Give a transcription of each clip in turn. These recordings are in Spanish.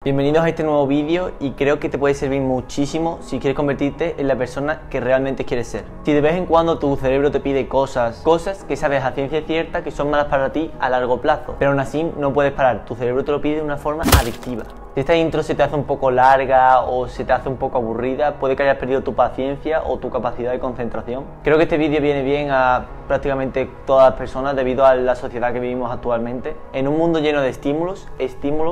Bienvenidos a este nuevo vídeo y creo que te puede servir muchísimo si quieres convertirte en la persona que realmente quieres ser. Si de vez en cuando tu cerebro te pide cosas que sabes a ciencia cierta que son malas para ti a largo plazo, pero aún así no puedes parar, tu cerebro te lo pide de una forma adictiva. Si esta intro se te hace un poco larga o se te hace un poco aburrida, puede que hayas perdido tu paciencia o tu capacidad de concentración. Creo que este vídeo viene bien a prácticamente todas las personas debido a la sociedad que vivimos actualmente. En un mundo lleno de estímulos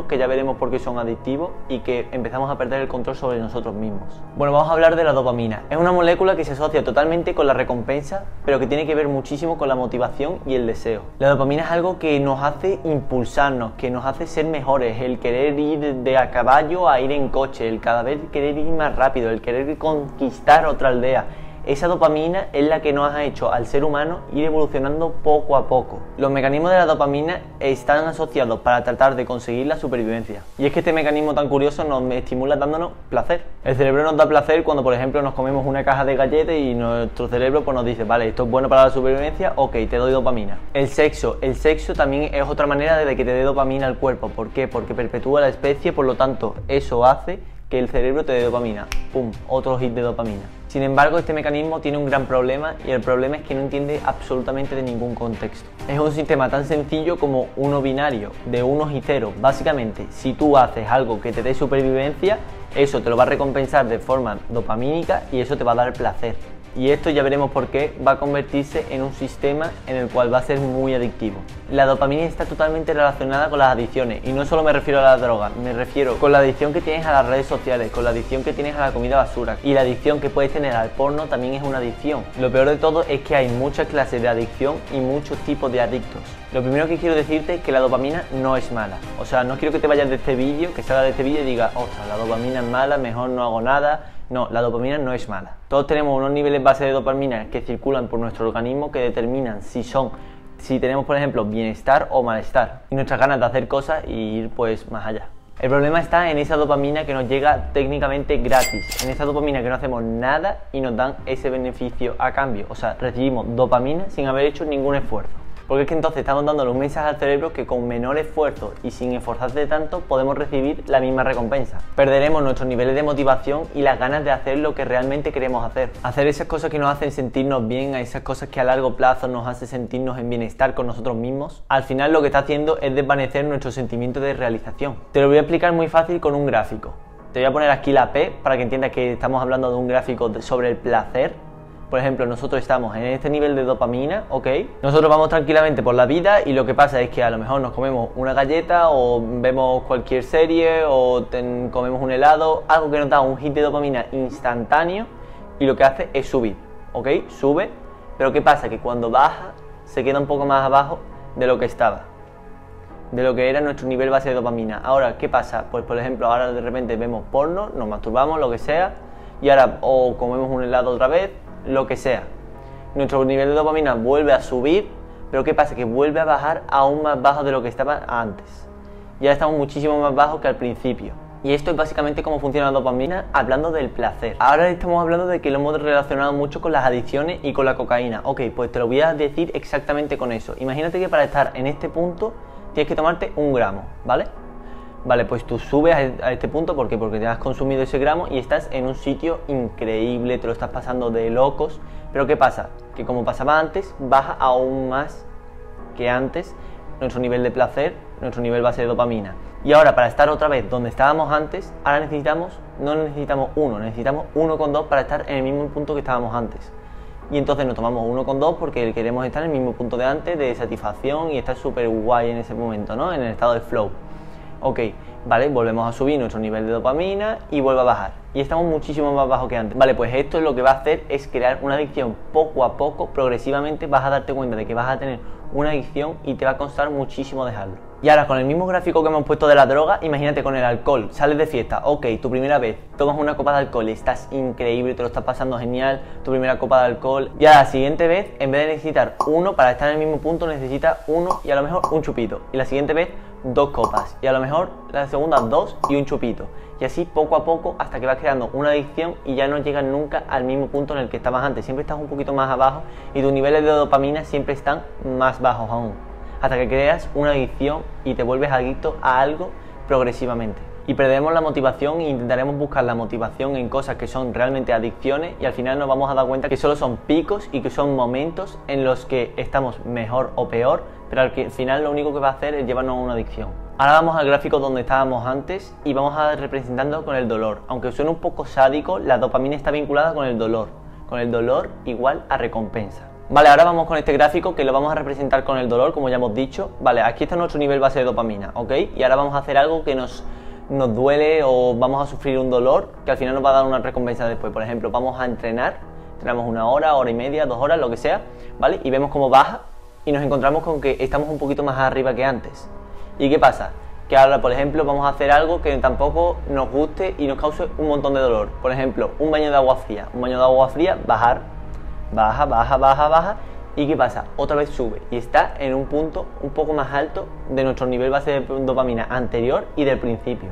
que ya veremos por qué son adictivos y que empezamos a perder el control sobre nosotros mismos. Bueno, vamos a hablar de la dopamina. Es una molécula que se asocia totalmente con la recompensa, pero que tiene que ver muchísimo con la motivación y el deseo. La dopamina es algo que nos hace impulsarnos, que nos hace ser mejores, el querer ir de a caballo a ir en coche, el cada vez querer ir más rápido, el querer conquistar otra aldea. Esa dopamina es la que nos ha hecho al ser humano ir evolucionando poco a poco. Los mecanismos de la dopamina están asociados para tratar de conseguir la supervivencia. Y es que este mecanismo tan curioso nos estimula dándonos placer. El cerebro nos da placer cuando, por ejemplo, nos comemos una caja de galletas y nuestro cerebro pues, nos dice, vale, esto es bueno para la supervivencia, ok, te doy dopamina. El sexo también es otra manera de que te dé dopamina al cuerpo. ¿Por qué? Porque perpetúa la especie, por lo tanto, eso hace que el cerebro te dé dopamina. ¡Pum! Otro hit de dopamina. Sin embargo, este mecanismo tiene un gran problema y el problema es que no entiende absolutamente de ningún contexto. Es un sistema tan sencillo como uno binario, de unos y ceros. Básicamente, si tú haces algo que te dé supervivencia, eso te lo va a recompensar de forma dopamínica y eso te va a dar placer. Y esto ya veremos por qué va a convertirse en un sistema en el cual va a ser muy adictivo. La dopamina está totalmente relacionada con las adicciones y no solo me refiero a la droga, me refiero con la adicción que tienes a las redes sociales, con la adicción que tienes a la comida basura y la adicción que puedes tener al porno también es una adicción. Lo peor de todo es que hay muchas clases de adicción y muchos tipos de adictos. Lo primero que quiero decirte es que la dopamina no es mala. O sea, no quiero que te vayas de este vídeo, que salga de este vídeo y digas, ostras, la dopamina es mala, mejor no hago nada. No, la dopamina no es mala. Todos tenemos unos niveles base de dopamina que circulan por nuestro organismo que determinan si tenemos, por ejemplo, bienestar o malestar y nuestras ganas de hacer cosas y ir pues más allá. El problema está en esa dopamina que nos llega técnicamente gratis, en esa dopamina que no hacemos nada y nos dan ese beneficio a cambio. O sea, recibimos dopamina sin haber hecho ningún esfuerzo. Porque es que entonces estamos dándole un mensaje al cerebro que con menor esfuerzo y sin esforzarse tanto podemos recibir la misma recompensa. Perderemos nuestros niveles de motivación y las ganas de hacer lo que realmente queremos hacer. Hacer esas cosas que nos hacen sentirnos bien, a esas cosas que a largo plazo nos hacen sentirnos en bienestar con nosotros mismos. Al final lo que está haciendo es desvanecer nuestro sentimiento de realización. Te lo voy a explicar muy fácil con un gráfico. Te voy a poner aquí la P para que entiendas que estamos hablando de un gráfico sobre el placer. Por ejemplo, nosotros estamos en este nivel de dopamina, ¿ok? Nosotros vamos tranquilamente por la vida y lo que pasa es que a lo mejor nos comemos una galleta o vemos cualquier serie o comemos un helado, algo que nos da un hit de dopamina instantáneo y lo que hace es subir, ¿ok? Sube, pero ¿qué pasa? Que cuando baja se queda un poco más abajo de lo que estaba, de lo que era nuestro nivel base de dopamina. Ahora, ¿qué pasa? Pues por ejemplo, ahora de repente vemos porno, nos masturbamos, lo que sea, y ahora o comemos un helado otra vez, lo que sea. Nuestro nivel de dopamina vuelve a subir, pero ¿qué pasa? Que vuelve a bajar aún más bajo de lo que estaba antes. Ya estamos muchísimo más bajos que al principio. Y esto es básicamente cómo funciona la dopamina hablando del placer. Ahora estamos hablando de que lo hemos relacionado mucho con las adicciones y con la cocaína. Ok, pues te lo voy a decir exactamente con eso. Imagínate que para estar en este punto tienes que tomarte 1 gramo, ¿vale? Vale, pues tú subes a este punto, ¿por qué? Porque te has consumido ese gramo y estás en un sitio increíble, te lo estás pasando de locos. Pero ¿qué pasa? Que como pasaba antes, baja aún más que antes nuestro nivel de placer, nuestro nivel base de dopamina. Y ahora para estar otra vez donde estábamos antes, ahora no necesitamos 1, necesitamos 1,2 para estar en el mismo punto que estábamos antes. Y entonces nos tomamos 1,2 porque queremos estar en el mismo punto de antes, de satisfacción y estar súper guay en ese momento, ¿no? En el estado de flow. Ok, vale, volvemos a subir nuestro nivel de dopamina y vuelve a bajar. Y estamos muchísimo más bajo que antes. Vale, pues esto lo que va a hacer es crear una adicción poco a poco, progresivamente vas a darte cuenta de que vas a tener una adicción y te va a costar muchísimo dejarlo. Y ahora con el mismo gráfico que hemos puesto de la droga, imagínate con el alcohol, sales de fiesta, ok, tu primera vez, tomas una copa de alcohol, estás increíble, te lo estás pasando genial, tu primera copa de alcohol, y a la siguiente vez, en vez de necesitar 1 para estar en el mismo punto, necesitas 1 y a lo mejor un chupito, y la siguiente vez 2 copas, y a lo mejor la segunda 2 y un chupito, y así poco a poco hasta que vas creando una adicción y ya no llegas nunca al mismo punto en el que estabas antes, siempre estás un poquito más abajo y tus niveles de dopamina siempre están más bajos aún, hasta que creas una adicción y te vuelves adicto a algo progresivamente. y perderemos la motivación e intentaremos buscar la motivación en cosas que son realmente adicciones y al final nos vamos a dar cuenta que solo son picos y que son momentos en los que estamos mejor o peor, pero al final lo único que va a hacer es llevarnos a una adicción. Ahora vamos al gráfico donde estábamos antes y vamos a representando con el dolor. Aunque suene un poco sádico, la dopamina está vinculada con el dolor. Con el dolor igual a recompensa. Vale, ahora vamos con este gráfico que lo vamos a representar con el dolor, como ya hemos dicho. Vale, aquí está nuestro nivel base de dopamina, ¿ok? Y ahora vamos a hacer algo que nos duele o vamos a sufrir un dolor que al final nos va a dar una recompensa después. Por ejemplo, vamos a entrenar, entrenamos 1 hora, hora y media, 2 horas, lo que sea, ¿vale? Y vemos cómo baja y nos encontramos con que estamos un poquito más arriba que antes. ¿Y qué pasa? Que ahora, por ejemplo, vamos a hacer algo que tampoco nos guste y nos cause un montón de dolor. Por ejemplo, un baño de agua fría. Un baño de agua fría, bajar, baja. ¿Y qué pasa? Otra vez sube y está en un punto un poco más alto de nuestro nivel base de dopamina anterior y del principio.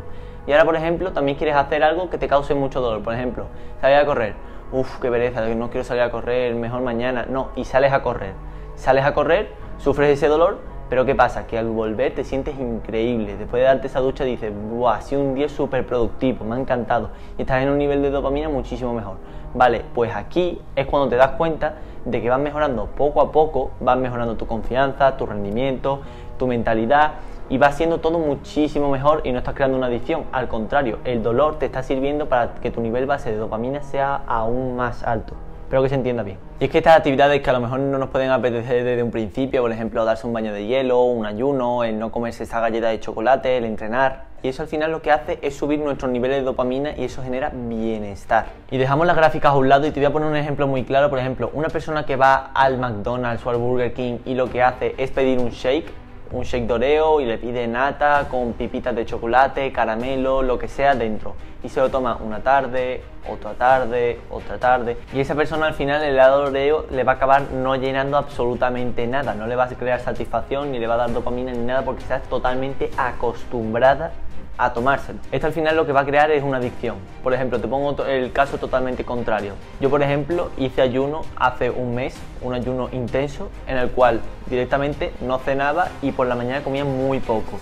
Y ahora, por ejemplo, también quieres hacer algo que te cause mucho dolor. Por ejemplo, salir a correr. Uf, qué pereza, no quiero salir a correr, mejor mañana. No, y sales a correr. Sales a correr, sufres ese dolor. Pero ¿qué pasa? Que al volver te sientes increíble. Después de darte esa ducha dices, ¡buah! Ha sido un día súper productivo, me ha encantado. Y estás en un nivel de dopamina muchísimo mejor. Vale, pues aquí es cuando te das cuenta de que vas mejorando poco a poco, vas mejorando tu confianza, tu rendimiento, tu mentalidad y va siendo todo muchísimo mejor y no estás creando una adicción. Al contrario, el dolor te está sirviendo para que tu nivel base de dopamina sea aún más alto. Espero que se entienda bien. Y es que estas actividades que a lo mejor no nos pueden apetecer desde un principio, por ejemplo, darse un baño de hielo, un ayuno, el no comerse esa galleta de chocolate, el entrenar, y eso al final lo que hace es subir nuestros niveles de dopamina y eso genera bienestar. Y dejamos las gráficas a un lado y te voy a poner un ejemplo muy claro. Por ejemplo, una persona que va al McDonald's o al Burger King y lo que hace es pedir un shake de Oreo y le pide nata con pipitas de chocolate, caramelo, lo que sea dentro y se lo toma una tarde, otra tarde y esa persona al final el helado de Oreo le va a acabar no llenando absolutamente nada, no le va a crear satisfacción ni le va a dar dopamina ni nada porque está totalmente acostumbrada a tomárselo. Esto al final lo que va a crear es una adicción. Por ejemplo, te pongo el caso totalmente contrario. Yo, por ejemplo, hice ayuno hace un mes, un ayuno intenso, en el cual directamente no cenaba y por la mañana comía muy poco.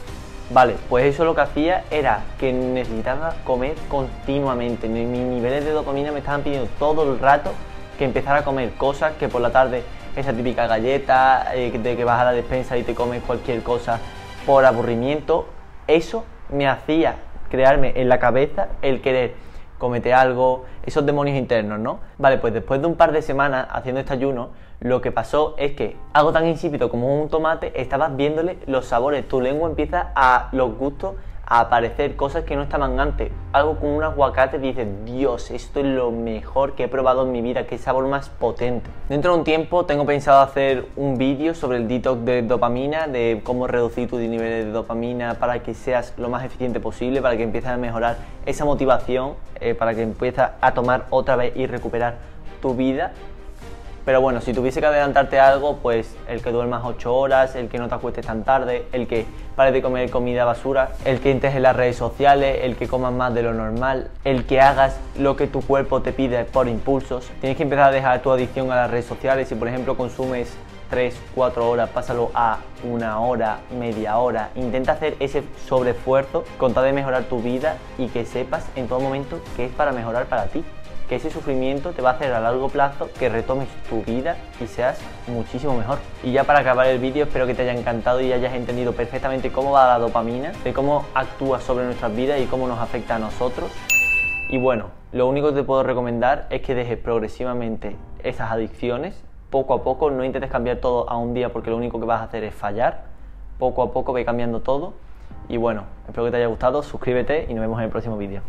Vale, pues eso lo que hacía era que necesitaba comer continuamente. Mis niveles de dopamina me estaban pidiendo todo el rato que empezara a comer cosas que por la tarde, esa típica galleta, de que vas a la despensa y te comes cualquier cosa por aburrimiento, eso me hacía crearme en la cabeza el querer cometer algo, esos demonios internos, ¿no? Vale, pues después de un par de semanas haciendo este ayuno, lo que pasó es que algo tan insípido como un tomate, estabas viéndole los sabores, tu lengua empieza a los gustos a aparecer, cosas que no estaban antes. Algo como un aguacate, dices, Dios, esto es lo mejor que he probado en mi vida, qué sabor más potente. Dentro de un tiempo tengo pensado hacer un vídeo sobre el detox de dopamina, de cómo reducir tus niveles de dopamina para que seas lo más eficiente posible, para que empieces a mejorar esa motivación, para que empieces a tomar otra vez y recuperar tu vida. Pero bueno, si tuviese que adelantarte algo, pues el que duermas 8 horas, el que no te acuestes tan tarde, el que pares de comer comida basura, el que entres en las redes sociales, el que comas más de lo normal, el que hagas lo que tu cuerpo te pide por impulsos. Tienes que empezar a dejar tu adicción a las redes sociales. Si por ejemplo consumes 3, 4 horas, pásalo a 1 hora, media hora. Intenta hacer ese sobreesfuerzo con tal de mejorar tu vida y que sepas en todo momento que es para mejorar para ti. Que ese sufrimiento te va a hacer a largo plazo que retomes tu vida y seas muchísimo mejor. Y ya para acabar el vídeo, espero que te haya encantado y hayas entendido perfectamente cómo va la dopamina, de cómo actúa sobre nuestras vidas y cómo nos afecta a nosotros. Y bueno, lo único que te puedo recomendar es que dejes progresivamente esas adicciones, poco a poco. No intentes cambiar todo a un día porque lo único que vas a hacer es fallar. Poco a poco ve cambiando todo. Y bueno, espero que te haya gustado, suscríbete y nos vemos en el próximo vídeo.